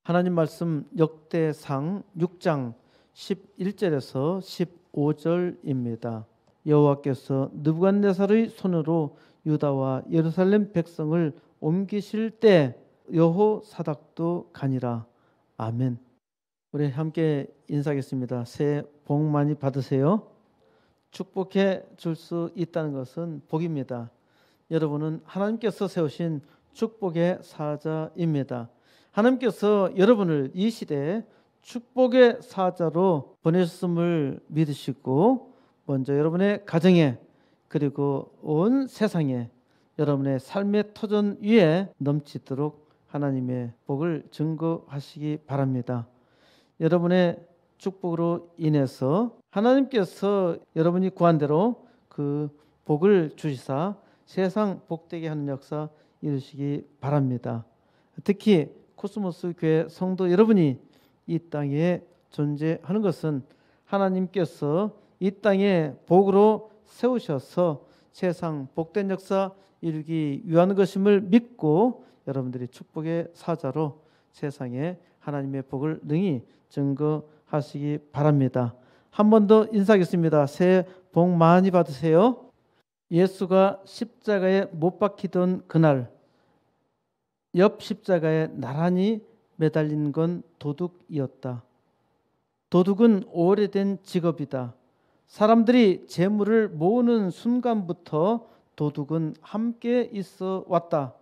하나님 말씀 역대상 6장 11절에서 15절입니다. 여호와께서 느부갓네살의 손으로 유다와 예루살렘 백성을 옮기실 때 여호사닥도 가니라. 아멘. 우리 함께 인사하겠습니다. 새해 복 많이 받으세요. 축복해 줄 수 있다는 것은 복입니다. 여러분은 하나님께서 세우신 축복의 사자입니다. 하나님께서 여러분을 이 시대에 축복의 사자로 보내셨음을 믿으시고 먼저 여러분의 가정에 그리고 온 세상에 여러분의 삶의 터전 위에 넘치도록 하나님의 복을 증거하시기 바랍니다. 여러분의 축복으로 인해서 하나님께서 여러분이 구한 대로 그 복을 주시사 세상 복되게 하는 역사 이루시기 바랍니다. 특히 코스모스 교회 성도 여러분이 이 땅에 존재하는 것은 하나님께서 이 땅에 복으로 세우셔서 세상 복된 역사 이루기 위한 것임을 믿고 여러분들이 축복의 사자로 세상에 하나님의 복을 능히 증거하시기 바랍니다. 한 번 더 인사하겠습니다. 새해 복 많이 받으세요. 예수가 십자가에 못 박히던 그날 옆 십자가에 나란히 매달린 건 도둑이었다. 도둑은 오래된 직업이다. 사람들이 재물을 모으는 순간부터 도둑은 함께 있어 왔다.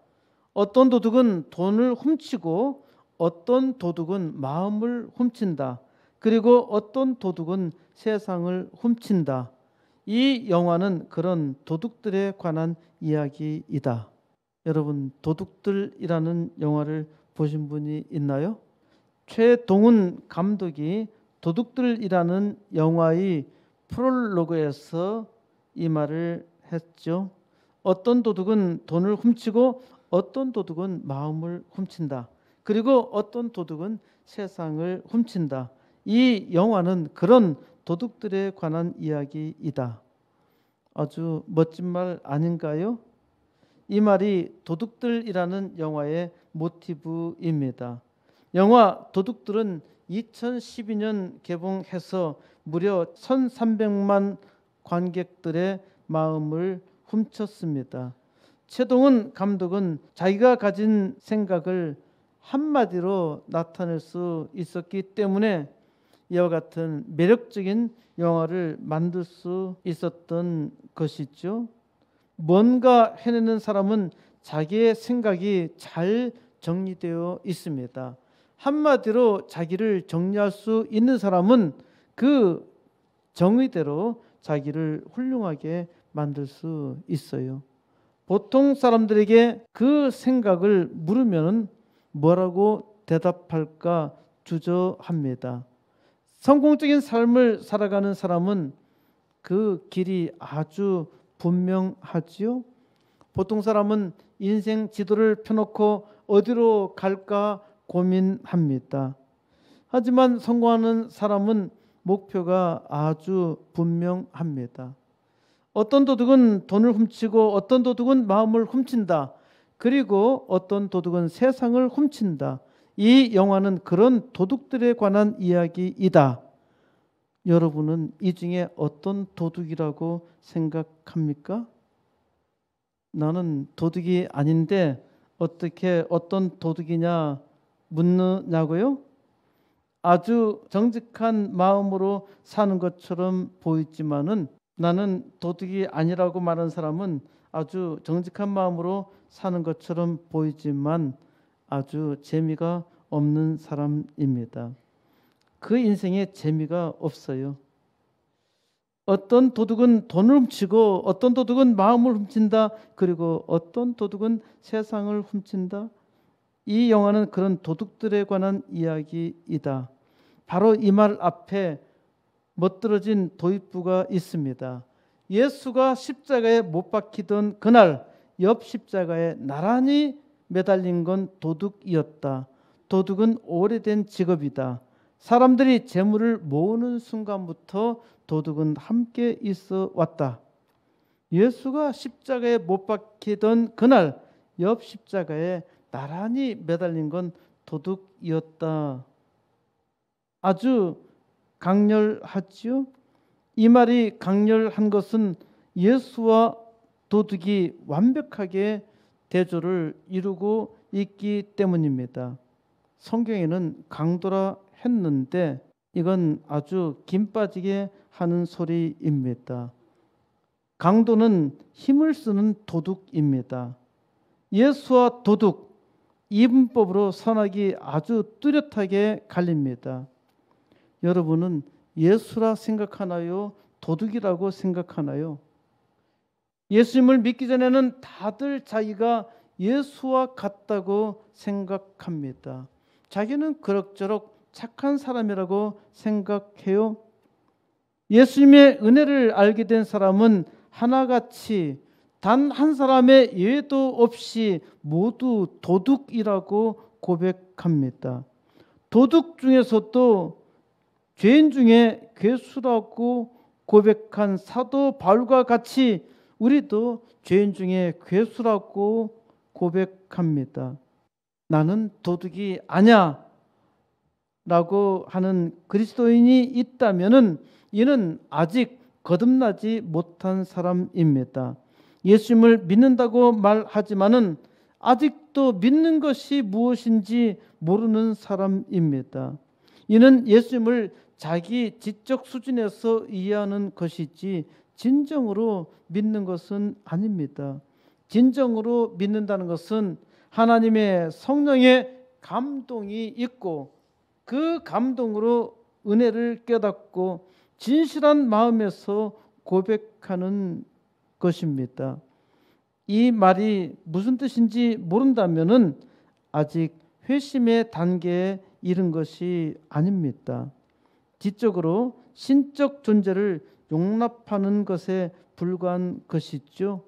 어떤 도둑은 돈을 훔치고 어떤 도둑은 마음을 훔친다. 그리고 어떤 도둑은 세상을 훔친다. 이 영화는 그런 도둑들에 관한 이야기이다. 여러분, 도둑들이라는 영화를 보신 분이 있나요? 최동훈 감독이 도둑들이라는 영화의 프롤로그에서 이 말을 했죠. 어떤 도둑은 돈을 훔치고 어떤 도둑은 마음을 훔친다. 그리고 어떤 도둑은 세상을 훔친다. 이 영화는 그런 도둑들에 관한 이야기이다. 아주 멋진 말 아닌가요? 이 말이 도둑들이라는 영화의 모티브입니다. 영화 도둑들은 2012년 개봉해서 무려 1,300만 관객들의 마음을 훔쳤습니다. 최동훈 감독은 자기가 가진 생각을 한마디로 나타낼 수 있었기 때문에 이와 같은 매력적인 영화를 만들 수 있었던 것이죠. 뭔가 해내는 사람은 자기의 생각이 잘 정리되어 있습니다. 한마디로 자기를 정리할 수 있는 사람은 그 정의대로 자기를 훌륭하게 만들 수 있어요. 보통 사람들에게 그 생각을 물으면 뭐라고 대답할까 주저합니다. 성공적인 삶을 살아가는 사람은 그 길이 아주 분명하지요. 보통 사람은 인생 지도를 펴놓고 어디로 갈까 고민합니다. 하지만 성공하는 사람은 목표가 아주 분명합니다. 어떤 도둑은 돈을 훔치고 어떤 도둑은 마음을 훔친다. 그리고 어떤 도둑은 세상을 훔친다. 이 영화는 그런 도둑들에 관한 이야기이다. 여러분은 이 중에 어떤 도둑이라고 생각합니까? 나는 도둑이 아닌데 어떻게 어떤 도둑이냐 묻느냐고요? 아주 정직한 마음으로 사는 것처럼 보이지만은 나는 도둑이 아니라고 말하는 사람은 아주 정직한 마음으로 사는 것처럼 보이지만 아주 재미가 없는 사람입니다. 그 인생에 재미가 없어요. 어떤 도둑은 돈을 훔치고 어떤 도둑은 마음을 훔친다. 그리고 어떤 도둑은 세상을 훔친다. 이 영화는 그런 도둑들에 관한 이야기이다. 바로 이 말 앞에 멋들어진 도입부가 있습니다. 예수가 십자가에 못 박히던 그날 옆 십자가에 나란히 매달린 건 도둑이었다. 도둑은 오래된 직업이다. 사람들이 재물을 모으는 순간부터 도둑은 함께 있어 왔다. 예수가 십자가에 못 박히던 그날 옆 십자가에 나란히 매달린 건 도둑이었다. 아주 강렬하지요. 이 말이 강렬한 것은 예수와 도둑이 완벽하게 대조를 이루고 있기 때문입니다. 성경에는 강도라 했는데 이건 아주 김 빠지게 하는 소리입니다. 강도는 힘을 쓰는 도둑입니다. 예수와 도둑, 이분법으로 선악이 아주 뚜렷하게 갈립니다. 여러분은 예수라 생각하나요? 도둑이라고 생각하나요? 예수님을 믿기 전에는 다들 자기가 예수와 같다고 생각합니다. 자기는 그럭저럭 착한 사람이라고 생각해요. 예수님의 은혜를 알게 된 사람은 하나같이 단 한 사람의 예도 없이 모두 도둑이라고 고백합니다. 도둑 중에서도 죄인 중에 괴수라고 고백한 사도 바울과 같이 우리도 죄인 중에 괴수라고 고백합니다. 나는 도둑이 아니야 라고 하는 그리스도인이 있다면 이는 아직 거듭나지 못한 사람입니다. 예수님을 믿는다고 말하지만은 아직도 믿는 것이 무엇인지 모르는 사람입니다. 이는 예수님을 자기 지적 수준에서 이해하는 것이지 진정으로 믿는 것은 아닙니다. 진정으로 믿는다는 것은 하나님의 성령의 감동이 있고 그 감동으로 은혜를 깨닫고 진실한 마음에서 고백하는 것입니다. 이 말이 무슨 뜻인지 모른다면은 아직 회심의 단계에 이른 것이 아닙니다. 지적으로 신적 존재를 용납하는 것에 불과한 것이죠.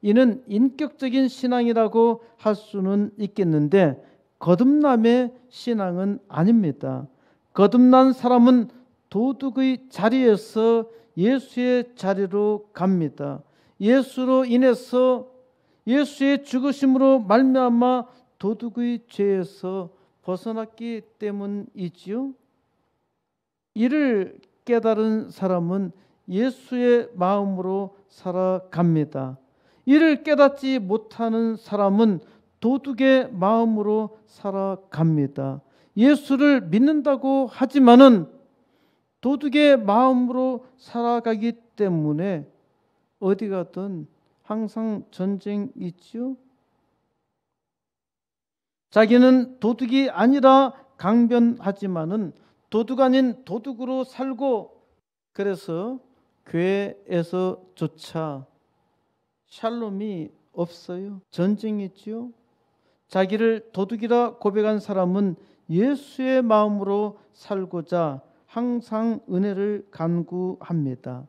이는 인격적인 신앙이라고 할 수는 있겠는데 거듭남의 신앙은 아닙니다. 거듭난 사람은 도둑의 자리에서 예수의 자리로 갑니다. 예수로 인해서 예수의 죽으심으로 말미암아 도둑의 죄에서 벗어났기 때문이지요. 이를 깨달은 사람은 예수의 마음으로 살아갑니다. 이를 깨닫지 못하는 사람은 도둑의 마음으로 살아갑니다. 예수를 믿는다고 하지만은 도둑의 마음으로 살아가기 때문에 어디 가든 항상 전쟁이 있죠. 자기는 도둑이 아니라 강변하지만은 도둑 아닌 도둑으로 살고 그래서 교회에서조차 샬롬이 없어요. 전쟁이 있죠. 자기를 도둑이라 고백한 사람은 예수의 마음으로 살고자 항상 은혜를 간구합니다.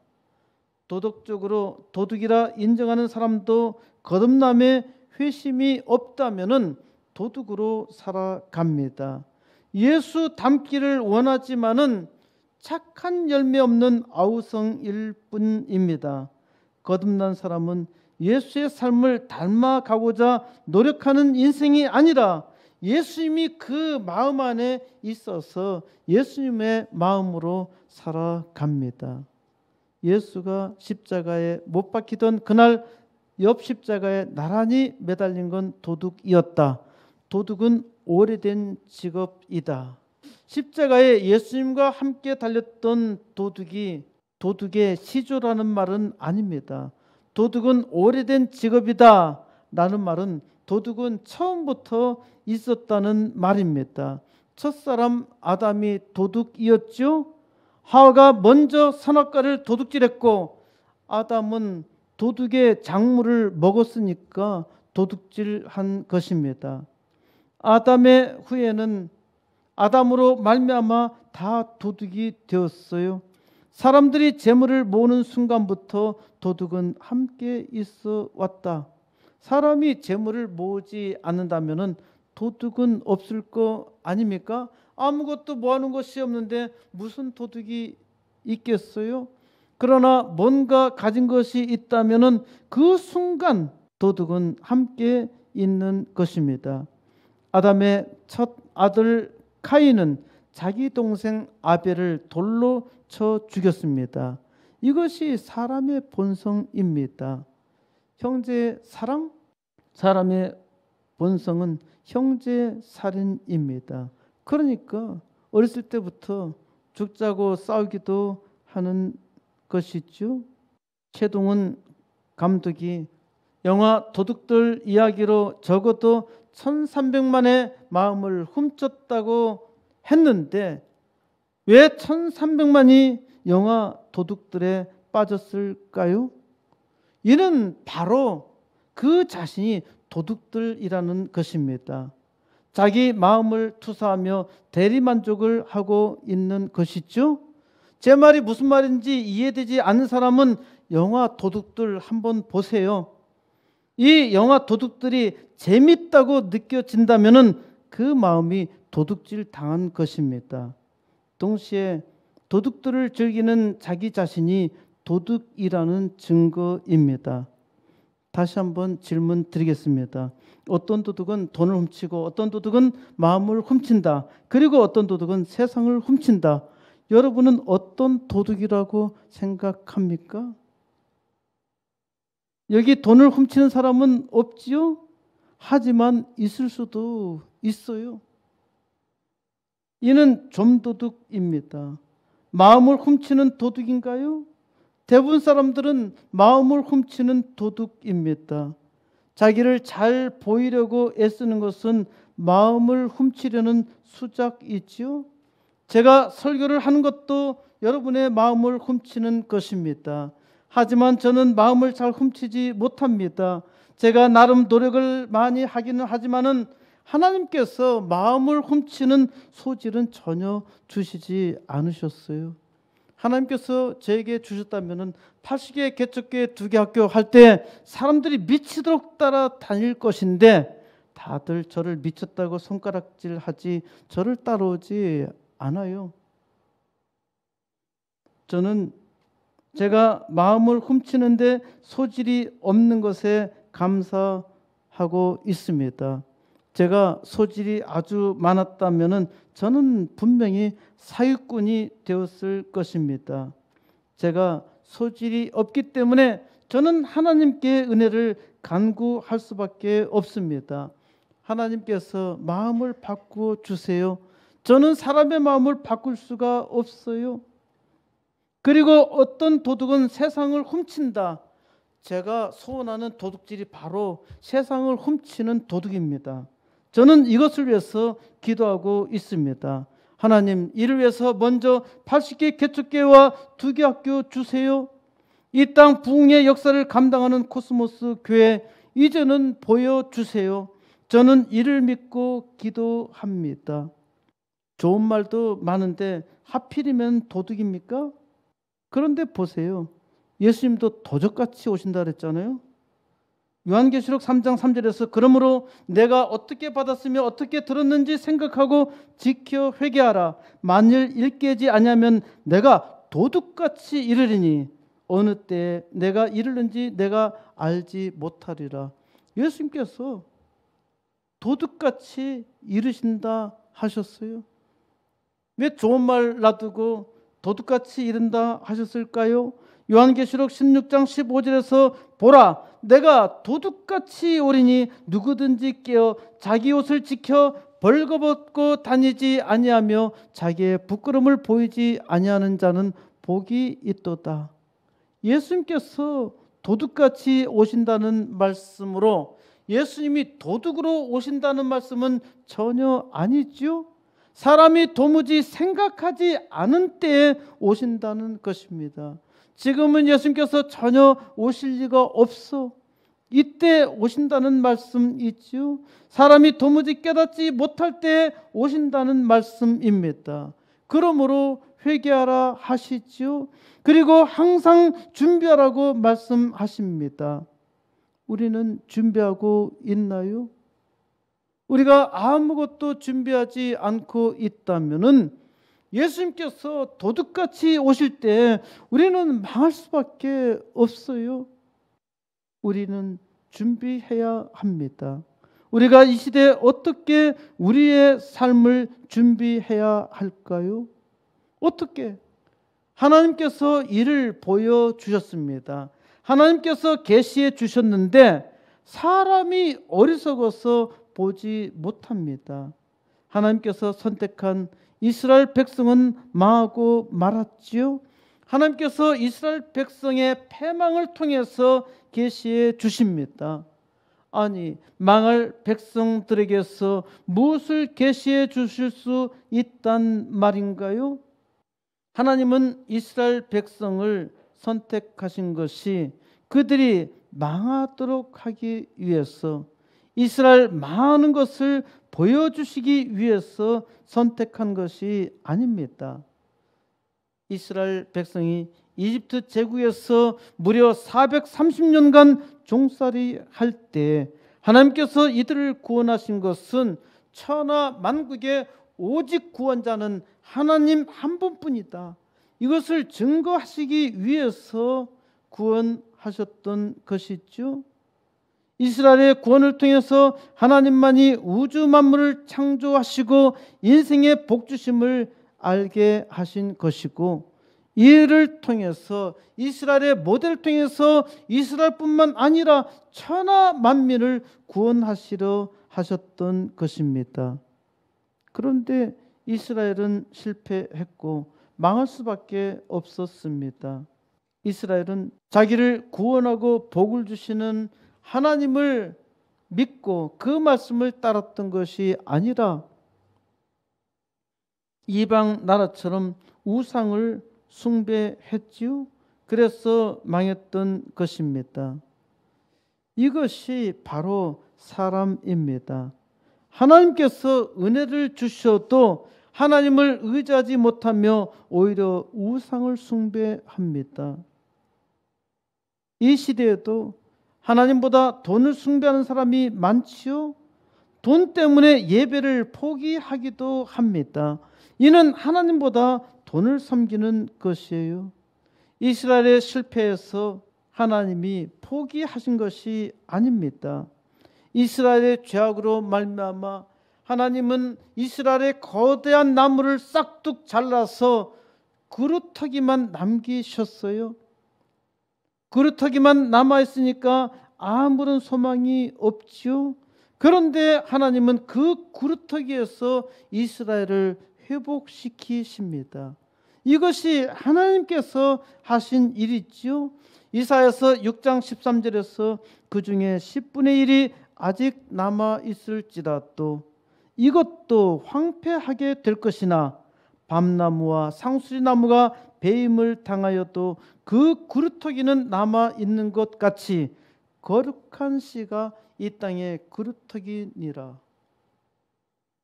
도덕적으로 도둑이라 인정하는 사람도 거듭남의 회심이 없다면은 도둑으로 살아갑니다. 예수 닮기를 원하지만은 착한 열매 없는 아우성일 뿐입니다. 거듭난 사람은 예수의 삶을 닮아가고자 노력하는 인생이 아니라 예수님이 그 마음 안에 있어서 예수님의 마음으로 살아갑니다. 예수가 십자가에 못 박히던 그날 옆 십자가에 나란히 매달린 건 도둑이었다. 도둑은 오래된 직업이다. 십자가에 예수님과 함께 달렸던 도둑이 도둑의 시조라는 말은 아닙니다. 도둑은 오래된 직업이다 라는 말은 도둑은 처음부터 있었다는 말입니다. 첫사람 아담이 도둑이었죠. 하와가 먼저 선악과를 도둑질했고 아담은 도둑의 작물을 먹었으니까 도둑질한 것입니다. 아담의 후예는 아담으로 말미암아 다 도둑이 되었어요. 사람들이 재물을 모으는 순간부터 도둑은 함께 있어 왔다. 사람이 재물을 모으지 않는다면은 도둑은 없을 거 아닙니까? 아무것도 모아놓은 것이 없는데 무슨 도둑이 있겠어요? 그러나 뭔가 가진 것이 있다면은 그 순간 도둑은 함께 있는 것입니다. 아담의 첫 아들 카인은 자기 동생 아벨을 돌로 쳐 죽였습니다. 이것이 사람의 본성입니다. 형제 사랑? 사람의 본성은 형제 살인입니다. 그러니까 어렸을 때부터 죽자고 싸우기도 하는 것이죠. 최동훈 감독이 영화 도둑들 이야기로 적어도 1300만의 마음을 훔쳤다고 했는데 왜 1300만이 영화 도둑들에 빠졌을까요? 이는 바로 그 자신이 도둑들이라는 것입니다. 자기 마음을 투사하며 대리만족을 하고 있는 것이죠. 제 말이 무슨 말인지 이해되지 않는 사람은 영화 도둑들 한번 보세요. 이 영화 도둑들이 재밌다고 느껴진다면 그 마음이 도둑질 당한 것입니다. 동시에 도둑들을 즐기는 자기 자신이 도둑이라는 증거입니다. 다시 한번 질문 드리겠습니다. 어떤 도둑은 돈을 훔치고 어떤 도둑은 마음을 훔친다. 그리고 어떤 도둑은 세상을 훔친다. 여러분은 어떤 도둑이라고 생각합니까? 여기 돈을 훔치는 사람은 없지요? 하지만 있을 수도 있어요. 이는 좀도둑입니다. 마음을 훔치는 도둑인가요? 대부분 사람들은 마음을 훔치는 도둑입니다. 자기를 잘 보이려고 애쓰는 것은 마음을 훔치려는 수작이지요. 제가 설교를 하는 것도 여러분의 마음을 훔치는 것입니다. 하지만 저는 마음을 잘 훔치지 못합니다. 제가 나름 노력을 많이 하기는 하지만은 하나님께서 마음을 훔치는 소질은 전혀 주시지 않으셨어요. 하나님께서 저에게 주셨다면 80개 개척교회 2개 학교 할 때 사람들이 미치도록 따라다닐 것인데 다들 저를 미쳤다고 손가락질하지 저를 따라오지 않아요. 저는 제가 마음을 훔치는데 소질이 없는 것에 감사하고 있습니다. 제가 소질이 아주 많았다면 저는 분명히 사육꾼이 되었을 것입니다. 제가 소질이 없기 때문에 저는 하나님께 은혜를 간구할 수밖에 없습니다. 하나님께서 마음을 바꾸어 주세요. 저는 사람의 마음을 바꿀 수가 없어요. 그리고 어떤 도둑은 세상을 훔친다. 제가 소원하는 도둑질이 바로 세상을 훔치는 도둑입니다. 저는 이것을 위해서 기도하고 있습니다. 하나님, 이를 위해서 먼저 80개 개척교회와 2개 학교 주세요. 이 땅 부흥의 역사를 감당하는 코스모스 교회 이제는 보여주세요. 저는 이를 믿고 기도합니다. 좋은 말도 많은데 하필이면 도둑입니까? 그런데 보세요. 예수님도 도적같이 오신다 그랬잖아요. 요한계시록 3장 3절에서 그러므로 내가 어떻게 받았으며 어떻게 들었는지 생각하고 지켜 회개하라. 만일 일깨지 아니하면 내가 도둑같이 이르리니 어느 때에 내가 이르는지 내가 알지 못하리라. 예수님께서 도둑같이 이르신다 하셨어요. 왜 좋은 말 놔두고 도둑같이 이른다 하셨을까요? 요한계시록 16장 15절에서 보라 내가 도둑같이 오리니 누구든지 깨어 자기 옷을 지켜 벌거벗고 다니지 아니하며 자기의 부끄러움을 보이지 아니하는 자는 복이 있도다. 예수님께서 도둑같이 오신다는 말씀으로 예수님이 도둑으로 오신다는 말씀은 전혀 아니죠. 사람이 도무지 생각하지 않은 때에 오신다는 것입니다. 지금은 예수님께서 전혀 오실 리가 없어. 이때 오신다는 말씀이지요. 사람이 도무지 깨닫지 못할 때 오신다는 말씀입니다. 그러므로 회개하라 하시지요. 그리고 항상 준비하라고 말씀하십니다. 우리는 준비하고 있나요? 우리가 아무것도 준비하지 않고 있다면은 예수님께서 도둑같이 오실 때 우리는 망할 수밖에 없어요. 우리는 준비해야 합니다. 우리가 이 시대에 어떻게 우리의 삶을 준비해야 할까요? 어떻게? 하나님께서 이를 보여주셨습니다. 하나님께서 계시해 주셨는데 사람이 어리석어서 보지 못합니다. 하나님께서 선택한 이스라엘 백성은 망하고 말았지요. 하나님께서 이스라엘 백성의 패망을 통해서 계시해 주십니다. 아니, 망할 백성들에게서 무엇을 계시해 주실 수 있단 말인가요? 하나님은 이스라엘 백성을 선택하신 것이 그들이 망하도록 하기 위해서, 이스라엘 망하는 것을 보여주시기 위해서 선택한 것이 아닙니다. 이스라엘 백성이 이집트 제국에서 무려 430년간 종살이 할 때 하나님께서 이들을 구원하신 것은 천하 만국의 오직 구원자는 하나님 한 분뿐이다. 이것을 증거하시기 위해서 구원하셨던 것이죠. 이스라엘의 구원을 통해서 하나님만이 우주 만물을 창조하시고 인생의 복주심을 알게 하신 것이고, 이를 통해서 이스라엘의 모델을 통해서 이스라엘뿐만 아니라 천하 만민을 구원하시려 하셨던 것입니다. 그런데 이스라엘은 실패했고 망할 수밖에 없었습니다. 이스라엘은 자기를 구원하고 복을 주시는 하나님을 믿고 그 말씀을 따랐던 것이 아니라 이방 나라처럼 우상을 숭배했지요. 그래서 망했던 것입니다. 이것이 바로 사람입니다. 하나님께서 은혜를 주셔도 하나님을 의지하지 못하며 오히려 우상을 숭배합니다. 이 시대에도 하나님보다 돈을 숭배하는 사람이 많지요. 돈 때문에 예배를 포기하기도 합니다. 이는 하나님보다 돈을 섬기는 것이에요. 이스라엘의 실패에서 하나님이 포기하신 것이 아닙니다. 이스라엘의 죄악으로 말미암아 하나님은 이스라엘의 거대한 나무를 싹둑 잘라서 그루터기만 남기셨어요. 그루터기만 남아있으니까 아무런 소망이 없지요. 그런데 하나님은 그 그루터기에서 이스라엘을 회복시키십니다. 이것이 하나님께서 하신 일이지요. 이사야서 6장 13절에서 그 중에 10분의 1이 아직 남아있을지라도 이것도 황폐하게 될 것이나 밤나무와 상수리나무가 배임을 당하여도 그 그루터기는 남아있는 것 같이 거룩한 씨가 이 땅에 그루터기니라.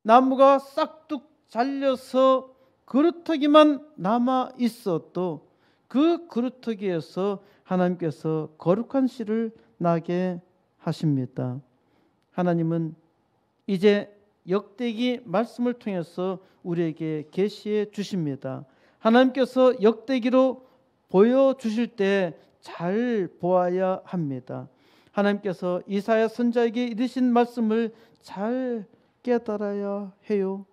나무가 싹둑 잘려서 그루터기만 남아있어도 그 그루터기에서 하나님께서 거룩한 씨를 나게 하십니다. 하나님은 이제 역대기 말씀을 통해서 우리에게 계시해 주십니다. 하나님께서 역대기로 보여주실 때 잘 보아야 합니다. 하나님께서 이사야 선지자에게 이르신 말씀을 잘 깨달아야 해요.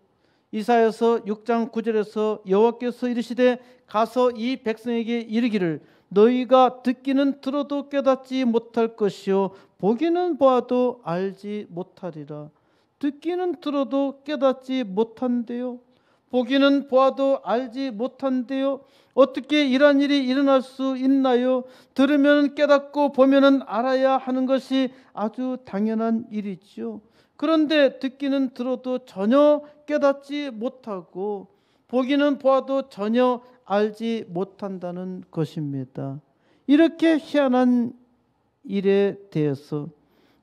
이사야서 6장 9절에서 여호와께서 이르시되 가서 이 백성에게 이르기를 너희가 듣기는 들어도 깨닫지 못할 것이요 보기는 보아도 알지 못하리라. 듣기는 들어도 깨닫지 못한대요. 보기는 보아도 알지 못한대요. 어떻게 이러한 일이 일어날 수 있나요? 들으면 깨닫고 보면 알아야 하는 것이 아주 당연한 일이죠. 그런데 듣기는 들어도 전혀 깨닫지 못하고 보기는 보아도 전혀 알지 못한다는 것입니다. 이렇게 희한한 일에 대해서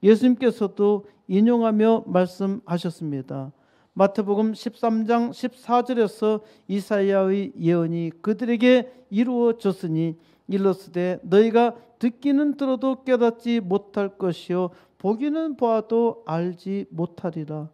예수님께서도 인용하며 말씀하셨습니다. 마태복음 13장 14절에서 이사야의 예언이 그들에게 이루어졌으니 일러스되 너희가 듣기는 들어도 깨닫지 못할 것이요 보기는 보아도 알지 못하리라.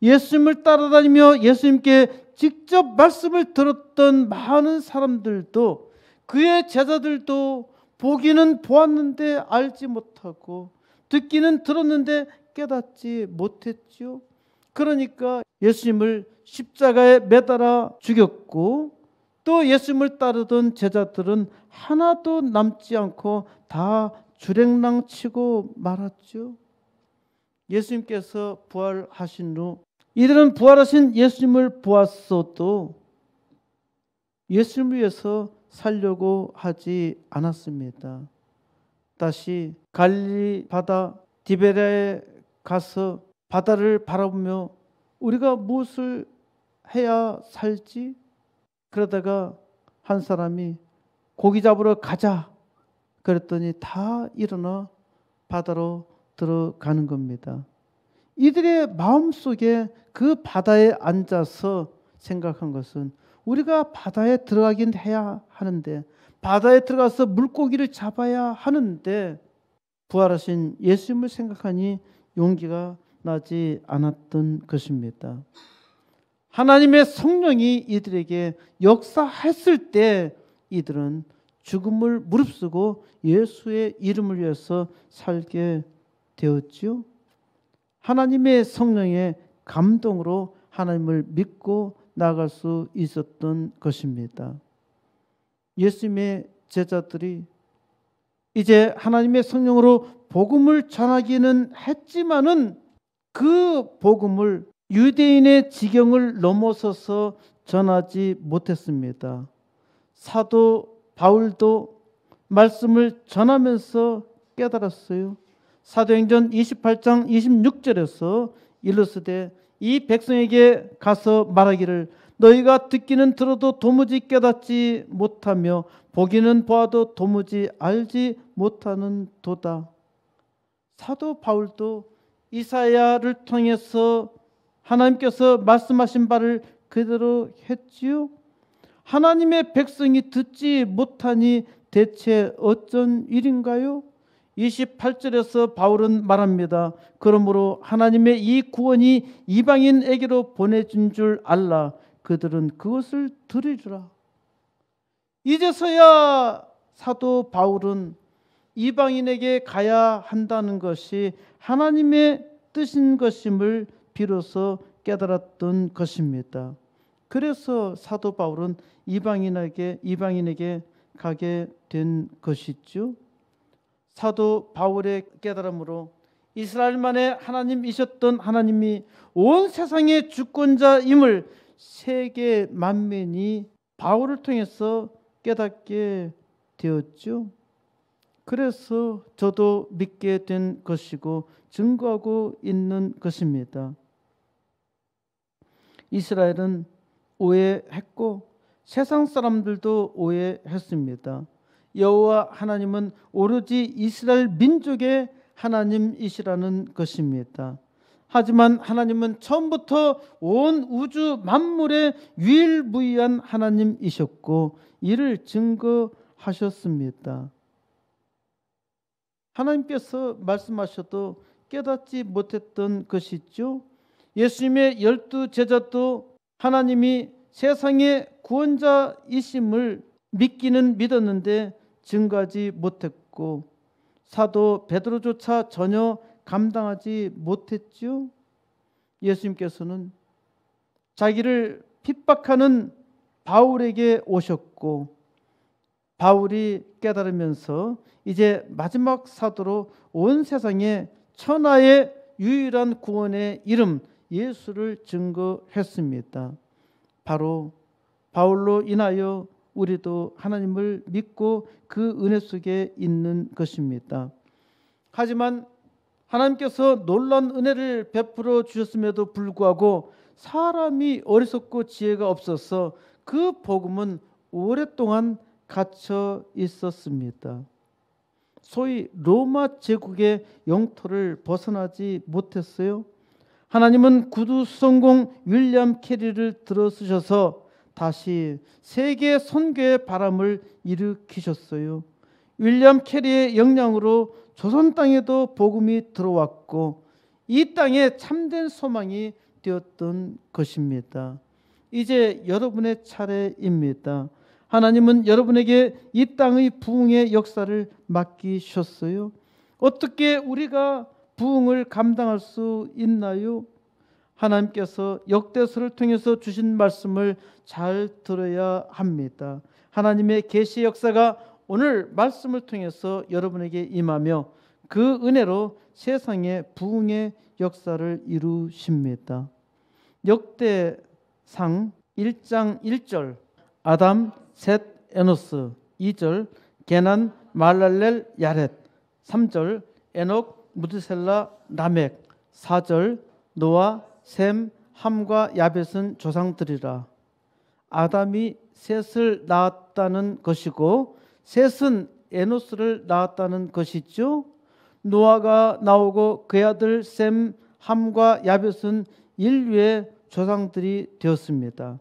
예수님을 따라다니며 예수님께 직접 말씀을 들었던 많은 사람들도 그의 제자들도 보기는 보았는데 알지 못하고 듣기는 들었는데 깨닫지 못했지요. 그러니까 예수님을 십자가에 매달아 죽였고 또 예수님을 따르던 제자들은 하나도 남지 않고 다 주랭랑치고 말았죠. 예수님께서 부활하신 후 이들은 부활하신 예수님을 보았어도 예수님을 위해서 살려고 하지 않았습니다. 다시 갈릴리 바다 디베랴에 가서 바다를 바라보며 우리가 무엇을 해야 살지? 그러다가 한 사람이 고기 잡으러 가자 그랬더니 다 일어나 바다로 들어가는 겁니다. 이들의 마음속에 그 바다에 앉아서 생각한 것은 우리가 바다에 들어가긴 해야 하는데, 바다에 들어가서 물고기를 잡아야 하는데 부활하신 예수님을 생각하니 용기가 나지 않았던 것입니다. 하나님의 성령이 이들에게 역사했을 때 이들은 죽음을 무릅쓰고 예수의 이름을 위해서 살게 되었지요. 하나님의 성령의 감동으로 하나님을 믿고 나아갈 수 있었던 것입니다. 예수님의 제자들이 이제 하나님의 성령으로 복음을 전하기는 했지만은 그 복음을 유대인의 지경을 넘어서서 전하지 못했습니다. 사도 바울도 말씀을 전하면서 깨달았어요. 사도행전 28장 26절에서 일러스되 이 백성에게 가서 말하기를 너희가 듣기는 들어도 도무지 깨닫지 못하며 보기는 보아도 도무지 알지 못하는 도다. 사도 바울도 이사야를 통해서 하나님께서 말씀하신 바를 그대로 했지요. 하나님의 백성이 듣지 못하니 대체 어쩐 일인가요? 28절에서 바울은 말합니다. 그러므로 하나님의 이 구원이 이방인에게로 보내준 줄 알라. 그들은 그것을 들으리라. 이제서야 사도 바울은 이방인에게 가야 한다는 것이 하나님의 뜻인 것임을 비로소 깨달았던 것입니다. 그래서 사도 바울은 이방인에게 가게 된 것이죠. 사도 바울의 깨달음으로 이스라엘만의 하나님이셨던 하나님이 온 세상의 주권자임을 세계 만민이 바울을 통해서 깨닫게 되었죠. 그래서 저도 믿게 된 것이고 증거하고 있는 것입니다. 이스라엘은 오해했고 세상 사람들도 오해했습니다. 여호와 하나님은 오로지 이스라엘 민족의 하나님이시라는 것입니다. 하지만 하나님은 처음부터 온 우주 만물의 유일무이한 하나님이셨고 이를 증거하셨습니다. 하나님께서 말씀하셔도 깨닫지 못했던 것이죠. 예수님의 12 제자도 하나님이 세상의 구원자이심을 믿기는 믿었는데 증거하지 못했고 사도 베드로조차 전혀 감당하지 못했죠. 예수님께서는 자기를 핍박하는 바울에게 오셨고 바울이 깨달으면서 이제 마지막 사도로 온 세상에 천하의 유일한 구원의 이름 예수를 증거했습니다. 바로 바울로 인하여 우리도 하나님을 믿고 그 은혜 속에 있는 것입니다. 하지만 하나님께서 놀라운 은혜를 베풀어 주셨음에도 불구하고 사람이 어리석고 지혜가 없어서 그 복음은 오랫동안 갇혀 있었습니다. 소위 로마 제국의 영토를 벗어나지 못했어요. 하나님은 구두 수성공 윌리엄 캐리를 들어쓰셔서 다시 세계 선교의 바람을 일으키셨어요. 윌리엄 캐리의 영향으로 조선 땅에도 복음이 들어왔고 이 땅에 참된 소망이 되었던 것입니다. 이제 여러분의 차례입니다. 하나님은 여러분에게 이 땅의 부흥의 역사를 맡기셨어요. 어떻게 우리가 부흥을 감당할 수 있나요? 하나님께서 역대서를 통해서 주신 말씀을 잘 들어야 합니다. 하나님의 계시의 역사가 오늘 말씀을 통해서 여러분에게 임하며 그 은혜로 세상의 부흥의 역사를 이루십니다. 역대상 1장 1절 아담, 셋, 에노스 2절 게난, 말랄렐, 야렛 3절 에녹, 무드셀라, 라멕 4절 노아, 셈, 함과 야벳은 조상들이라. 아담이 셋을 낳았다는 것이고 셋은 에노스를 낳았다는 것이죠. 노아가 나오고 그의 아들 셈, 함과 야벳은 인류의 조상들이 되었습니다.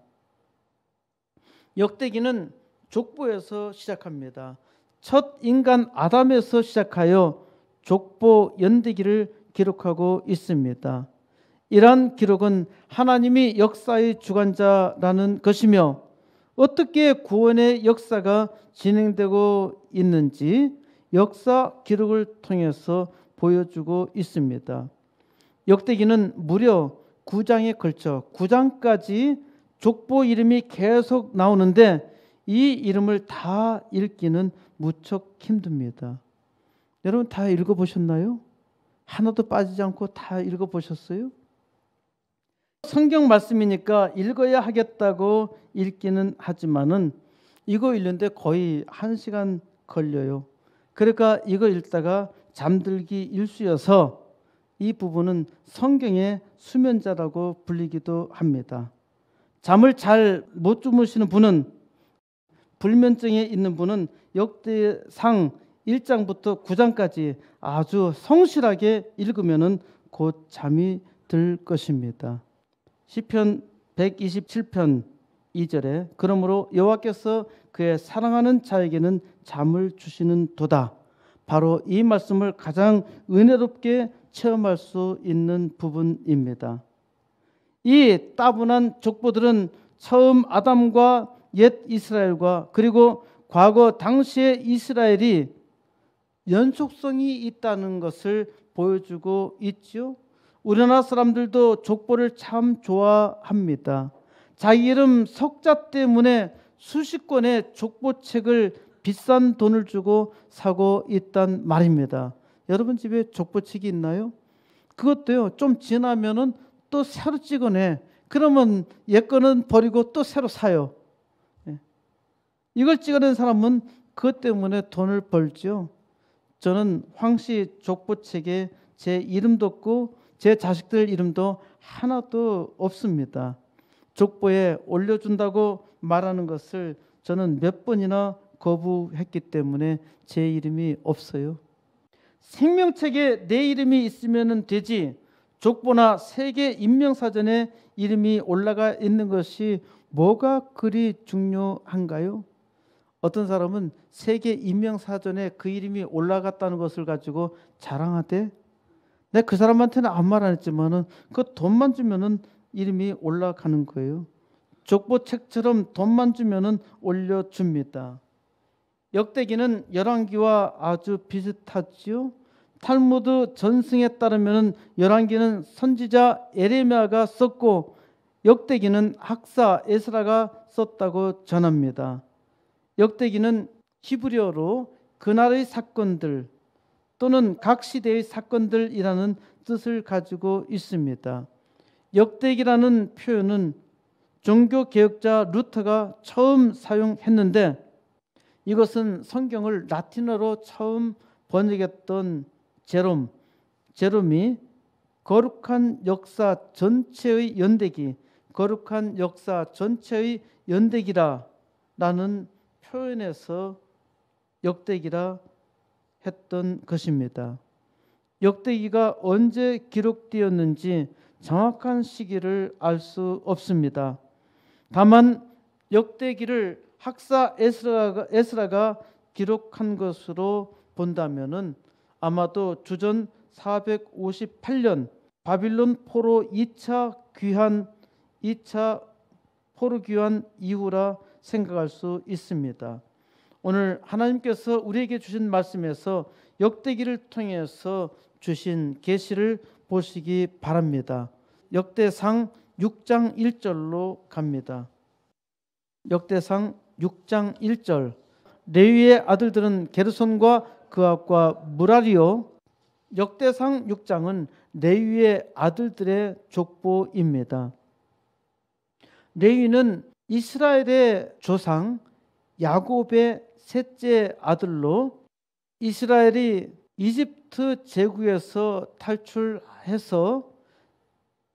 역대기는 족보에서 시작합니다. 첫 인간 아담에서 시작하여 족보 연대기를 기록하고 있습니다. 이러한 기록은 하나님이 역사의 주관자라는 것이며 어떻게 구원의 역사가 진행되고 있는지 역사 기록을 통해서 보여주고 있습니다. 역대기는 무려 9장에 걸쳐 9장까지 족보 이름이 계속 나오는데 이 이름을 다 읽기는 무척 힘듭니다. 여러분 다 읽어보셨나요? 하나도 빠지지 않고 다 읽어보셨어요? 성경 말씀이니까 읽어야 하겠다고 읽기는 하지만은 이거 읽는데 거의 1시간 걸려요. 그러니까 이거 읽다가 잠들기 일쑤여서 이 부분은 성경의 수면자라고 불리기도 합니다. 잠을 잘 못 주무시는 분은, 불면증에 있는 분은 역대상 1장부터 9장까지 아주 성실하게 읽으면은 곧 잠이 들 것입니다. 시편 127편 2절에 그러므로 여호와께서 그의 사랑하는 자에게는 잠을 주시는 도다. 바로 이 말씀을 가장 은혜롭게 체험할 수 있는 부분입니다. 이 따분한 족보들은 처음 아담과 옛 이스라엘과 그리고 과거 당시의 이스라엘이 연속성이 있다는 것을 보여주고 있죠. 우리나라 사람들도 족보를 참 좋아합니다. 자기 이름 석자 때문에 수십 권의 족보책을 비싼 돈을 주고 사고 있단 말입니다. 여러분 집에 족보책이 있나요? 그것도요, 좀 지나면은 또 새로 찍어내. 그러면 옛 거는 버리고 또 새로 사요. 이걸 찍어낸 사람은 그것 때문에 돈을 벌죠. 저는 황씨 족보책에 제 이름도 없고 제 자식들 이름도 하나도 없습니다. 족보에 올려준다고 말하는 것을 저는 몇 번이나 거부했기 때문에 제 이름이 없어요. 생명책에 내 이름이 있으면 되지 족보나 세계 인명사전에 이름이 올라가 있는 것이 뭐가 그리 중요한가요? 어떤 사람은 세계 인명사전에 그 이름이 올라갔다는 것을 가지고 자랑하대. 내가 그 사람한테는 아무 말 안 했지만은 그 돈만 주면은 이름이 올라가는 거예요. 족보책처럼 돈만 주면은 올려줍니다. 역대기는 열왕기와 아주 비슷하지요. 탈무드 전승에 따르면 열왕기는 선지자 에레미야가 썼고 역대기는 학사 에스라가 썼다고 전합니다. 역대기는 히브리어로 그날의 사건들 또는 각 시대의 사건들이라는 뜻을 가지고 있습니다. 역대기라는 표현은 종교개혁자 루터가 처음 사용했는데 이것은 성경을 라틴어로 처음 번역했던 제롬이 거룩한 역사 전체의 연대기, 거룩한 역사 전체의 연대기라라는 표현에서 역대기라 했던 것입니다. 역대기가 언제 기록되었는지 정확한 시기를 알 수 없습니다. 다만 역대기를 학사 에스라가 기록한 것으로 본다면은 아마도 주전 458년 바빌론 포로 2차 포로 귀환 이후라 생각할 수 있습니다. 오늘 하나님께서 우리에게 주신 말씀에서 역대기를 통해서 주신 계시를 보시기 바랍니다. 역대상 6장 1절로 갑니다. 역대상 6장 1절. 레위의 아들들은 게르손과 그압과 무라리요. 역대상 6장은 레위의 아들들의 족보입니다. 레위는 이스라엘의 조상 야곱의 셋째 아들로 이스라엘이 이집트 제국에서 탈출해서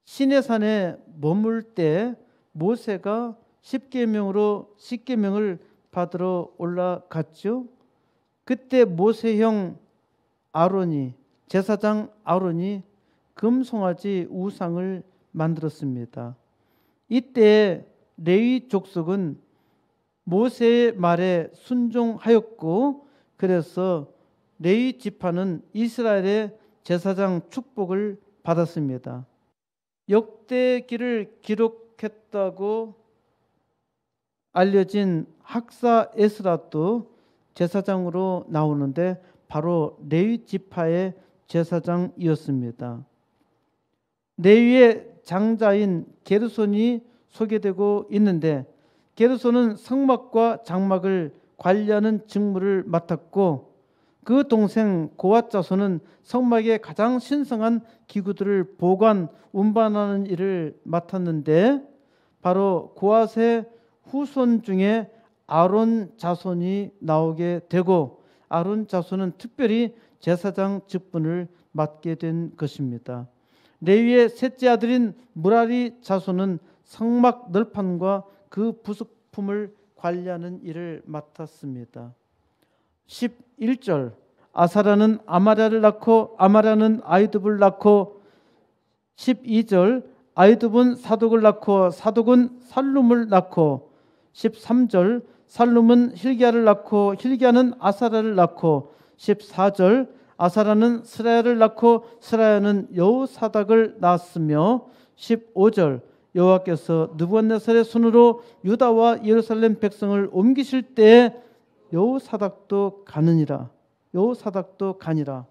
시내산에 머물 때 모세가 십계명을 받으러 올라갔죠. 그때 모세형 아론이, 제사장 아론이 금송아지 우상을 만들었습니다. 이때 레위 족속은 모세의 말에 순종하였고, 그래서 레위 지파는 이스라엘의 제사장 축복을 받았습니다. 역대기를 기록했다고 알려진 학사 에스라도 제사장으로 나오는데 바로 레위 지파의 제사장이었습니다. 레위의 장자인 게르손이 소개되고 있는데, 게르손은 성막과 장막을 관리하는 직무를 맡았고, 그 동생 고앗 자손은 성막의 가장 신성한 기구들을 보관, 운반하는 일을 맡았는데, 바로 고앗의 후손 중에 아론 자손이 나오게 되고, 아론 자손은 특별히 제사장 직분을 맡게 된 것입니다. 레위의 셋째 아들인 무라리 자손은 성막 널판과 그 부속품을 관리하는 일을 맡았습니다. 11절. 아사라는 아마랴를 낳고 아마랴는 아이두브를 낳고 12절. 아이두브는 사독을 낳고 사독은 살룸을 낳고 13절. 살룸은 힐기야를 낳고 힐기야는 아사라를 낳고 14절. 아사라는 스라야를 낳고 스라야는 여호사닥을 낳았으며 15절. 여호와께서 느부갓네살의 손으로 유다와 예루살렘 백성을 옮기실 때에 여호사닥도 가느니라. 여호사닥도 가니라.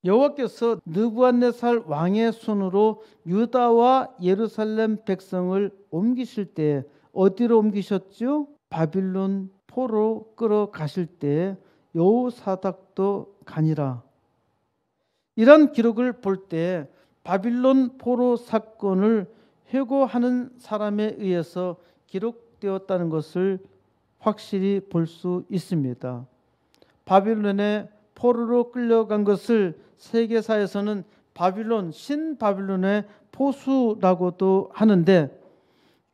여호와께서 느부갓네살 왕의 손으로 유다와 예루살렘 백성을 옮기실 때 어디로 옮기셨죠? 바빌론 포로 끌어가실 때 여호사닥도 가니라. 이런 기록을 볼 때 바빌론 포로 사건을 회고하는 사람에 의해서 기록되었다는 것을 확실히 볼 수 있습니다. 바빌론의 포로로 끌려간 것을 세계사에서는 바빌론, 신바빌론의 포수라고도 하는데,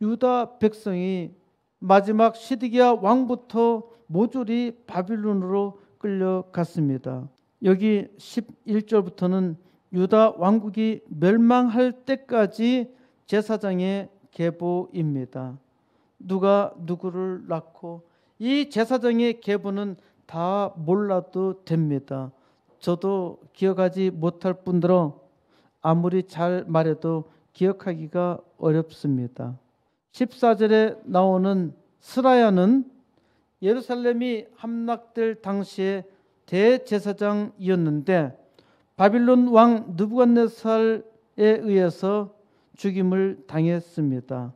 유다 백성이 마지막 시드기야 왕부터 모조리 바빌론으로 끌려갔습니다. 여기 11절부터는 유다 왕국이 멸망할 때까지 제사장의 계보입니다. 누가 누구를 낳고, 이 제사장의 계보는 다 몰라도 됩니다. 저도 기억하지 못할 뿐더러 아무리 잘 말해도 기억하기가 어렵습니다. 14절에 나오는 스라야는 예루살렘이 함락될 당시에 대제사장이었는데 바빌론 왕 느부갓네살에 의해서 죽임을 당했습니다.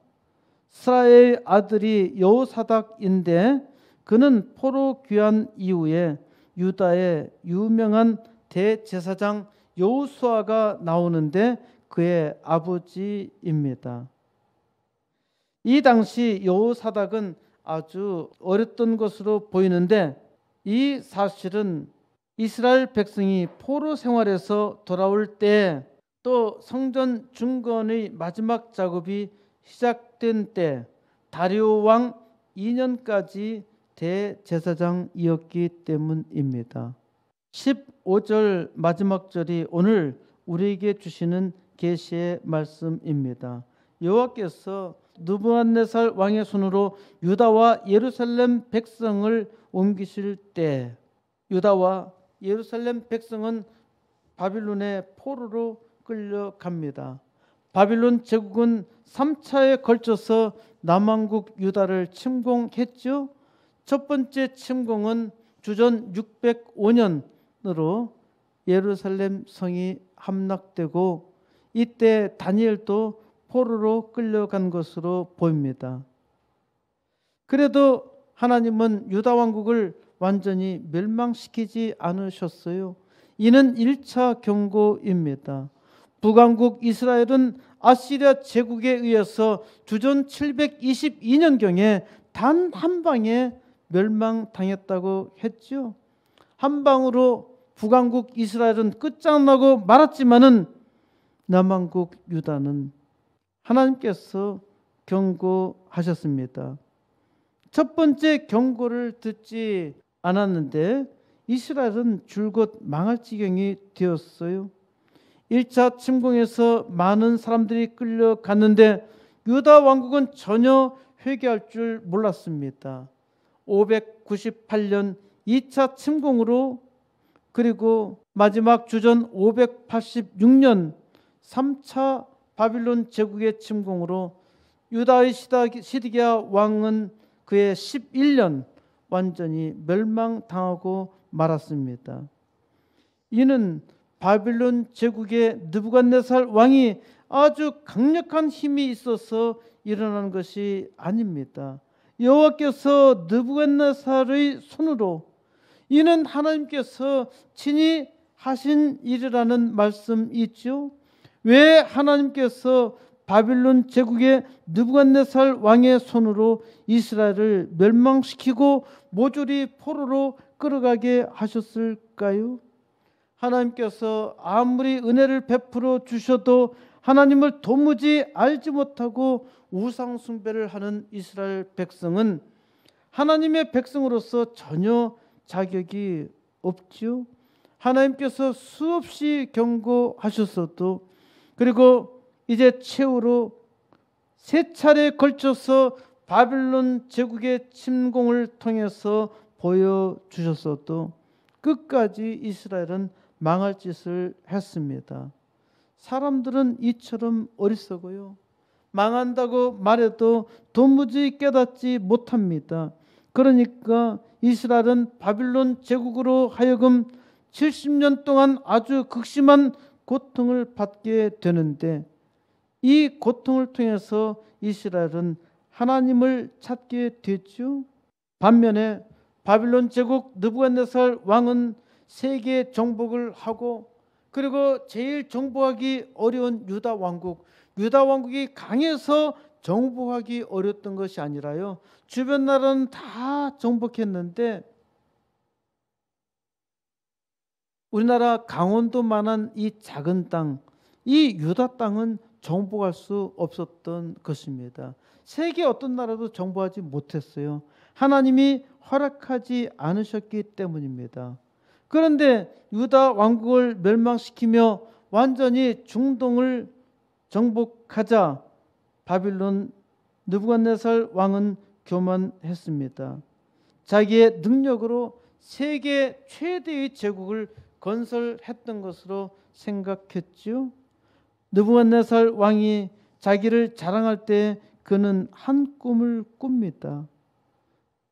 스라야의 아들이 여호사닥인데 그는 포로 귀환 이후에 유다의 유명한 대제사장 여호수아가 나오는데 그의 아버지입니다. 이 당시 여호사닥은 아주 어렸던 것으로 보이는데, 이 사실은 이스라엘 백성이 포로 생활에서 돌아올 때, 또 성전 중건의 마지막 작업이 시작된 때 다리오 왕 2년까지 대제사장이었기 때문입니다. 15절 마지막 절이 오늘 우리에게 주시는 계시의 말씀입니다. 여호와께서 느부갓네살 왕의 손으로 유다와 예루살렘 백성을 옮기실 때, 유다와 예루살렘 백성은 바빌론의 포로로 끌려갑니다. 바빌론 제국은 3차에 걸쳐서 남왕국 유다를 침공했죠. 첫 번째 침공은 주전 605년으로 예루살렘 성이 함락되고 이때 다니엘도 포로로 끌려간 것으로 보입니다. 그래도 하나님은 유다 왕국을 완전히 멸망시키지 않으셨어요. 이는 1차 경고입니다. 북왕국 이스라엘은 아시리아 제국에 의해서 주전 722년경에 단 한 방에 멸망당했다고 했죠. 한 방으로 북왕국 이스라엘은 끝장나고 말았지만은 남왕국 유다는 하나님께서 경고하셨습니다. 첫 번째 경고를 듣지 않았는데 이스라엘은 줄곧 망할 지경이 되었어요. 1차 침공에서 많은 사람들이 끌려갔는데 유다 왕국은 전혀 회개할 줄 몰랐습니다. 598년 2차 침공으로 그리고 마지막 주전 586년 3차 바빌론 제국의 침공으로 유다의 시드기야 왕은 그의 11년 완전히 멸망당하고 말았습니다. 이는 바빌론 제국의 느부갓네살 왕이 아주 강력한 힘이 있어서 일어난 것이 아닙니다. 여호와께서 느부갓네살의 손으로 이는 하나님께서 친히 하신 일이라는 말씀이 있죠. 왜 하나님께서 바빌론 제국의 느부갓네살 왕의 손으로 이스라엘을 멸망시키고 모조리 포로로 끌어가게 하셨을까요? 하나님께서 아무리 은혜를 베풀어 주셔도 하나님을 도무지 알지 못하고 우상 숭배를 하는 이스라엘 백성은 하나님의 백성으로서 전혀 자격이 없지요. 하나님께서 수없이 경고하셨어도 그리고 이제 최후로 세 차례에 걸쳐서 바빌론 제국의 침공을 통해서 보여주셨어도 끝까지 이스라엘은 망할 짓을 했습니다. 사람들은 이처럼 어리석어요. 망한다고 말해도 도무지 깨닫지 못합니다. 그러니까 이스라엘은 바빌론 제국으로 하여금 70년 동안 아주 극심한 고통을 받게 되는데 이 고통을 통해서 이스라엘은 하나님을 찾게 됐죠. 반면에 바빌론 제국 느부갓네살 왕은 세계 정복을 하고 그리고 제일 정복하기 어려운 유다 왕국이 강해서 정복하기 어렸던 것이 아니라요. 주변 나라는 다 정복했는데 우리나라 강원도만한 이 작은 땅, 이 유다 땅은 정복할 수 없었던 것입니다. 세계 어떤 나라도 정복하지 못했어요. 하나님이 허락하지 않으셨기 때문입니다. 그런데 유다 왕국을 멸망시키며 완전히 중동을 정복하자 바빌론 느부갓네살 왕은 교만했습니다. 자기의 능력으로 세계 최대의 제국을 건설했던 것으로 생각했죠. 느부갓네살 왕이 자기를 자랑할 때 그는 한 꿈을 꿉니다.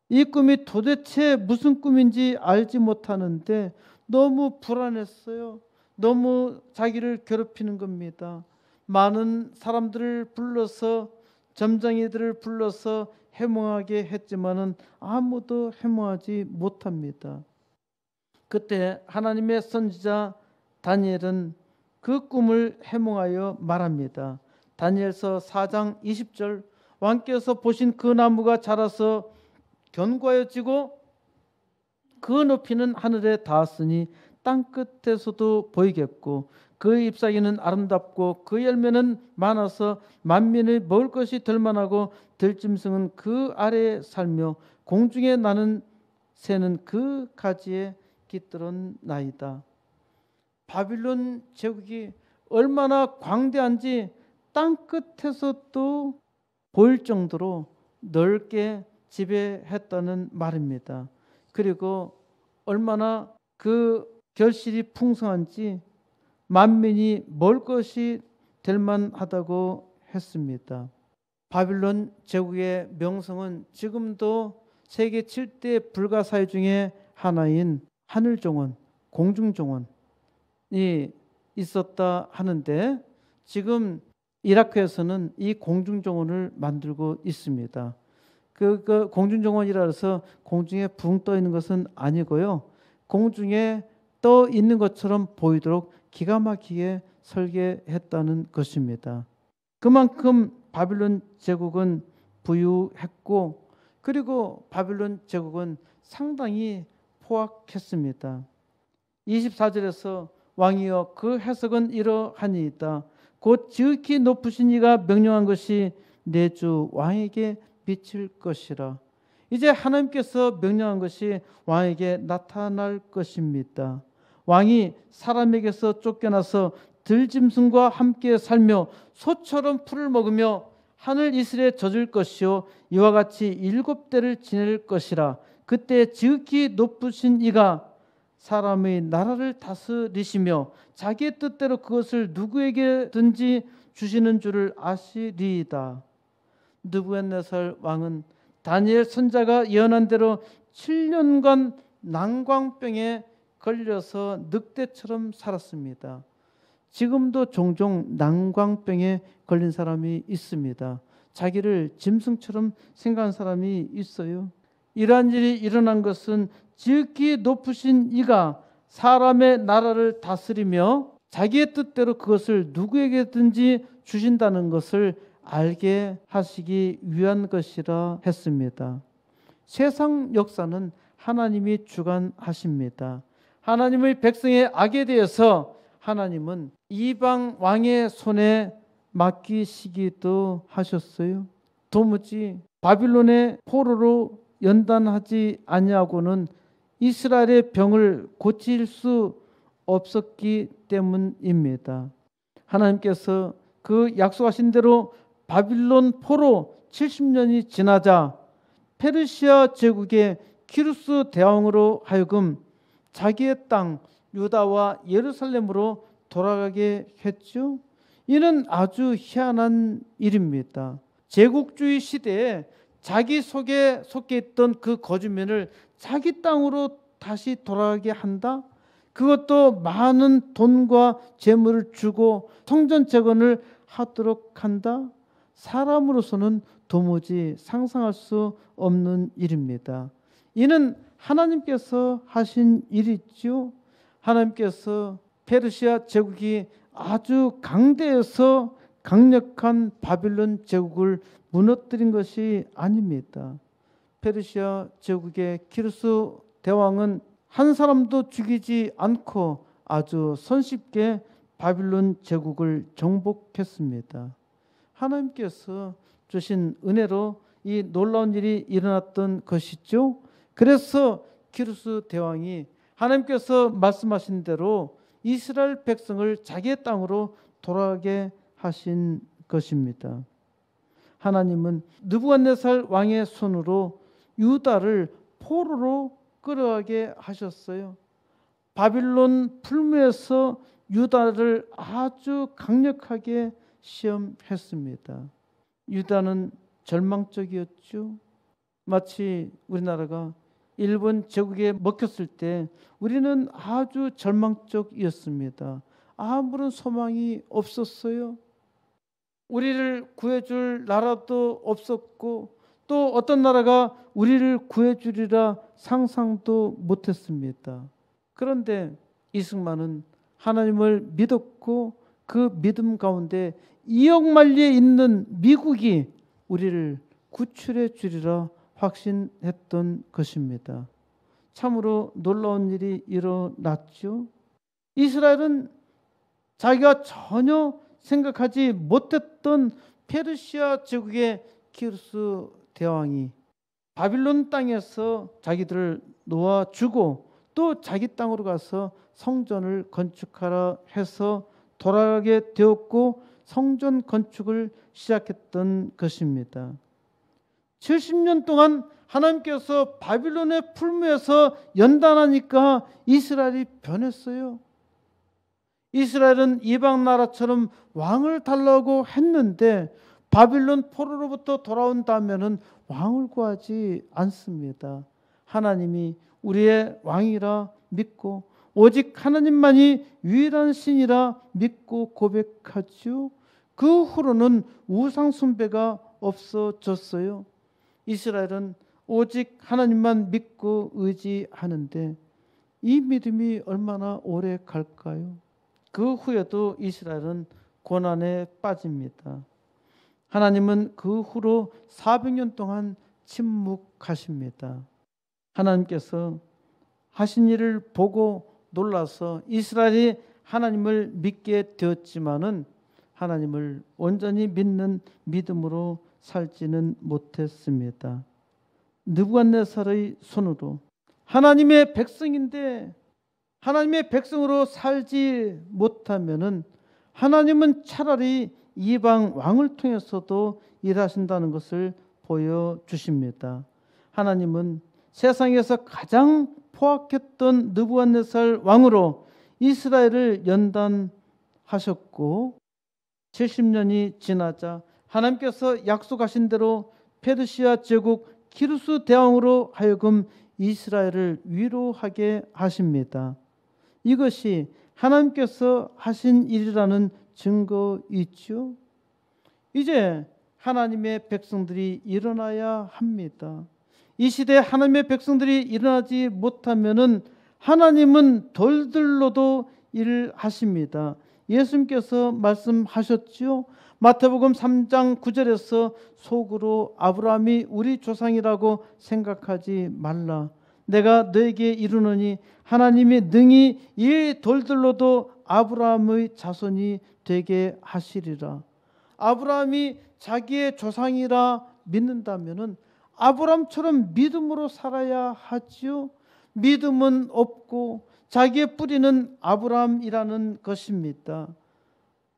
이 꿈이 도대체 무슨 꿈인지 알지 못하는데 너무 불안했어요. 너무 자기를 괴롭히는 겁니다. 많은 사람들을 불러서 점장이들을 불러서 해몽하게 했지만은 아무도 해몽하지 못합니다. 그때 하나님의 선지자 다니엘은 그 꿈을 해몽하여 말합니다. 다니엘서 4장 20절 왕께서 보신 그 나무가 자라서 견고하여지고 그 높이는 하늘에 닿았으니 땅 끝에서도 보이겠고 그 잎사귀는 아름답고 그 열매는 많아서 만민의 먹을 것이 될 만하고 들짐승은 그 아래에 살며 공중에 나는 새는 그 가지에 깃들었나이다. 바빌론 제국이 얼마나 광대한지 땅 끝에서도 보일 정도로 넓게 지배했다는 말입니다. 그리고 얼마나 그 결실이 풍성한지 만민이 먹을 것이 될 만하다고 했습니다. 바빌론 제국의 명성은 지금도 세계 7대 불가사의 중에 하나인 하늘정원, 공중정원이 있었다 하는데 지금 이라크에서는 이 공중정원을 만들고 있습니다. 그 공중정원이라 해서 공중에 붕 떠 있는 것은 아니고요. 공중에 떠 있는 것처럼 보이도록 기가 막히게 설계했다는 것입니다. 그만큼 바빌론 제국은 부유했고 그리고 바빌론 제국은 상당히 포악했습니다. 24절에서 왕이여 그 해석은 이러하니이다. 곧 지극히 높으신 이가 명령한 것이 내 주 왕에게 비칠 것이라. 이제 하나님께서 명령한 것이 왕에게 나타날 것입니다. 왕이 사람에게서 쫓겨나서 들짐승과 함께 살며 소처럼 풀을 먹으며 하늘 이슬에 젖을 것이요 이와 같이 7대를 지낼 것이라. 그때 지극히 높으신 이가 사람의 나라를 다스리시며 자기의 뜻대로 그것을 누구에게든지 주시는 줄을 아시리이다. 느부갓네살 왕은 다니엘 선자가 예언한 대로 7년간 난광병에 걸려서 늑대처럼 살았습니다. 지금도 종종 난광병에 걸린 사람이 있습니다. 자기를 짐승처럼 생각하는 사람이 있어요. 이러한 일이 일어난 것은 지극히 높으신 이가 사람의 나라를 다스리며 자기의 뜻대로 그것을 누구에게든지 주신다는 것을 알게 하시기 위한 것이라 했습니다. 세상 역사는 하나님이 주관하십니다. 하나님의 백성의 악에 대해서 하나님은 이방 왕의 손에 맡기시기도 하셨어요. 도무지 바빌론의 포로로 연단하지 아니하고는 이스라엘의 병을 고칠 수 없었기 때문입니다. 하나님께서 그 약속하신 대로 바빌론 포로 70년이 지나자 페르시아 제국의 키루스 대왕으로 하여금 자기의 땅 유다와 예루살렘으로 돌아가게 했죠. 이는 아주 희한한 일입니다. 제국주의 시대에 자기 속에 속해 있던 그 거주민을 자기 땅으로 다시 돌아가게 한다? 그것도 많은 돈과 재물을 주고 성전 재건을 하도록 한다? 사람으로서는 도무지 상상할 수 없는 일입니다. 이는 하나님께서 하신 일이죠. 하나님께서 페르시아 제국이 아주 강대해서 강력한 바빌론 제국을 무너뜨린 것이 아닙니다. 페르시아 제국의 키루스 대왕은 한 사람도 죽이지 않고 아주 손쉽게 바빌론 제국을 정복했습니다. 하나님께서 주신 은혜로 이 놀라운 일이 일어났던 것이죠. 그래서 키루스 대왕이 하나님께서 말씀하신 대로 이스라엘 백성을 자기의 땅으로 돌아가게 하신 것입니다. 하나님은 느부갓네살 왕의 손으로 유다를 포로로 끌어가게 하셨어요. 바빌론 풀무에서 유다를 아주 강력하게 시험했습니다. 유다는 절망적이었죠. 마치 우리나라가 일본 제국에 먹혔을 때 우리는 아주 절망적이었습니다. 아무런 소망이 없었어요. 우리를 구해줄 나라도 없었고 또 어떤 나라가 우리를 구해주리라 상상도 못했습니다. 그런데 이승만은 하나님을 믿었고 그 믿음 가운데 이억만리에 있는 미국이 우리를 구출해 주리라 확신했던 것입니다. 참으로 놀라운 일이 일어났죠. 이스라엘은 자기가 전혀 생각하지 못했던 페르시아 제국의 키루스 대왕이 바빌론 땅에서 자기들을 놓아주고 또 자기 땅으로 가서 성전을 건축하라 해서 돌아가게 되었고 성전 건축을 시작했던 것입니다. 70년 동안 하나님께서 바빌론의 풀무에서 연단하니까 이스라엘이 변했어요. 이스라엘은 이방 나라처럼 왕을 달라고 했는데 바빌론 포로로부터 돌아온다면은 왕을 구하지 않습니다. 하나님이 우리의 왕이라 믿고 오직 하나님만이 유일한 신이라 믿고 고백하지요. 그 후로는 우상 숭배가 없어졌어요. 이스라엘은 오직 하나님만 믿고 의지하는데 이 믿음이 얼마나 오래 갈까요? 그 후에도 이스라엘은 고난에 빠집니다. 하나님은 그 후로 400년 동안 침묵하십니다. 하나님께서 하신 일을 보고 놀라서 이스라엘이 하나님을 믿게 되었지만은 하나님을 온전히 믿는 믿음으로 살지는 못했습니다. 느부갓네살의 손으로 하나님의 백성인데 하나님의 백성으로 살지 못하면은 하나님은 차라리 이방 왕을 통해서도 일하신다는 것을 보여주십니다. 하나님은 세상에서 가장 포악했던 느부갓네살 왕으로 이스라엘을 연단하셨고 70년이 지나자 하나님께서 약속하신 대로 페르시아 제국 키루스 대왕으로 하여금 이스라엘을 위로하게 하십니다. 이것이 하나님께서 하신 일이라는 증거이죠. 이제 하나님의 백성들이 일어나야 합니다. 이 시대에 하나님의 백성들이 일어나지 못하면은 하나님은 돌들로도 일하십니다. 예수님께서 말씀하셨죠. 마태복음 3장 9절에서 속으로 아브라함이 우리 조상이라고 생각하지 말라. 내가 너에게 이르노니 하나님이 능히 이 돌들로도 아브라함의 자손이 되게 하시리라. 아브라함이 자기의 조상이라 믿는다면은 아브라함처럼 믿음으로 살아야 하지요. 믿음은 없고 자기의 뿌리는 아브라함이라는 것입니다.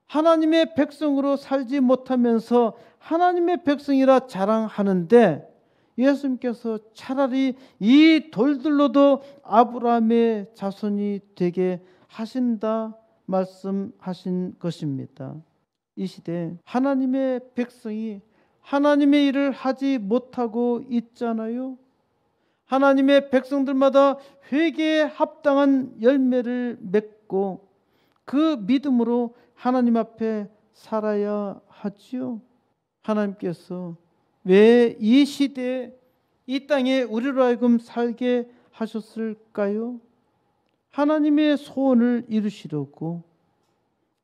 하나님의 백성으로 살지 못하면서 하나님의 백성이라 자랑하는데 예수님께서 차라리 이 돌들로도 아브라함의 자손이 되게 하신다 말씀하신 것입니다. 이 시대 하나님의 백성이 하나님의 일을 하지 못하고 있잖아요. 하나님의 백성들마다 회개에 합당한 열매를 맺고 그 믿음으로 하나님 앞에 살아야 하지요. 하나님께서 왜 이 시대에 이 땅에 우리로 하여금 살게 하셨을까요? 하나님의 소원을 이루시려고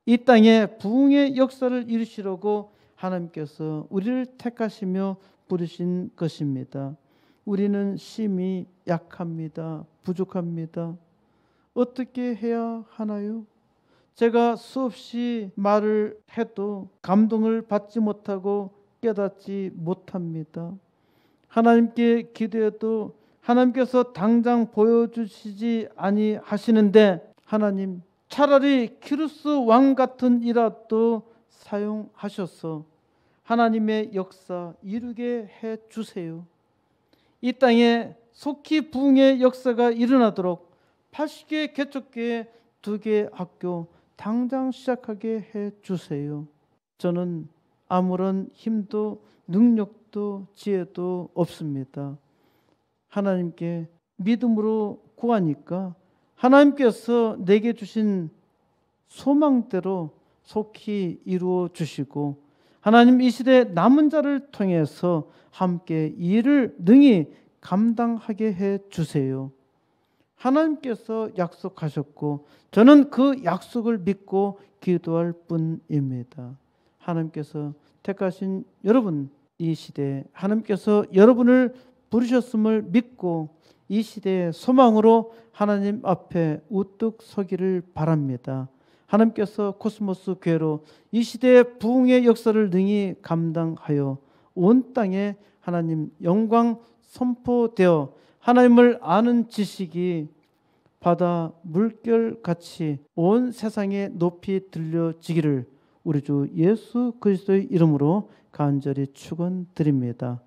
이 땅에 부흥의 역사를 이루시려고 하나님께서 우리를 택하시며 부르신 것입니다. 우리는 심히 약합니다. 부족합니다. 어떻게 해야 하나요? 제가 수없이 말을 해도 감동을 받지 못하고 깨닫지 못합니다. 하나님께 기도해도 하나님께서 당장 보여주시지 아니하시는데 하나님 차라리 키루스 왕 같은 이라도 사용하셔서 하나님의 역사 이루게 해 주세요. 이 땅에 속히 부흥의 역사가 일어나도록 80개 개척교회 2개 학교 당장 시작하게 해 주세요. 저는 아무런 힘도 능력도 지혜도 없습니다. 하나님께 믿음으로 구하니까 하나님께서 내게 주신 소망대로 속히 이루어 주시고 하나님 이 시대 남은 자를 통해서 함께 이 일을 능히 감당하게 해 주세요. 하나님께서 약속하셨고 저는 그 약속을 믿고 기도할 뿐입니다. 하나님께서 택하신 여러분, 이 시대에 하나님께서 여러분을 부르셨음을 믿고 이 시대의 소망으로 하나님 앞에 우뚝 서기를 바랍니다. 하나님께서 코스모스 교회로 이 시대의 부흥의 역사를 능히 감당하여 온 땅에 하나님 영광 선포되어 하나님을 아는 지식이 바다 물결같이 온 세상에 높이 들려지기를 우리 주 예수 그리스도의 이름으로 간절히 축원드립니다.